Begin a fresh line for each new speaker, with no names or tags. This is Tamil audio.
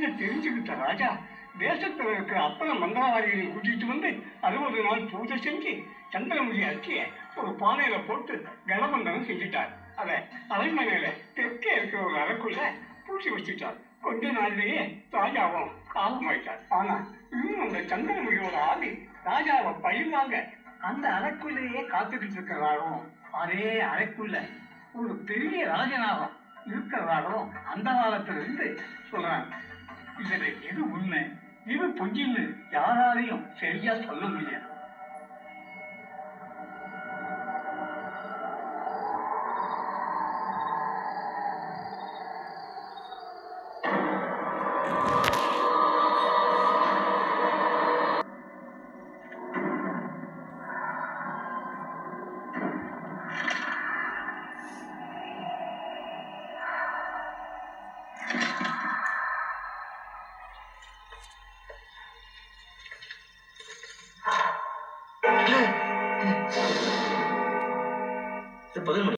இதை தெரிஞ்சுக்கிட்ட ராஜா தேசத்துல இருக்கிற அத்தனை மந்திரவாதிகளை கூட்டிட்டு வந்து 60 நாள் பூஜை செஞ்சு சந்திரமுகி அரிசியை ஒரு பானையில போட்டு கனபந்தனம் செஞ்சுட்டார். அதை அரண்மனையில தெற்கே இருக்கிற ஒரு அறைக்குள்ள பூசி வச்சுட்டார். கொஞ்ச நாள்லயே ராஜாவும் காலமாயிட்டார். ஆனா இன்னும் அந்த சந்திரமுகியோட ஆவி ராஜாவை பழிவாங்க அந்த அறைக்குள்ளேயே காத்துக்கிட்டு இருக்கிறாரும். அதே அறைக்குள்ள ஒரு பெரிய ராஜநாகம் இருக்கிறதாகவும் அந்த காலத்துல இருந்து சொல்றாங்க. இதுல எது உண்மை இது பொய்ன்னு யாராலையும் சரியா சொல்ல முடியாது.
பதில்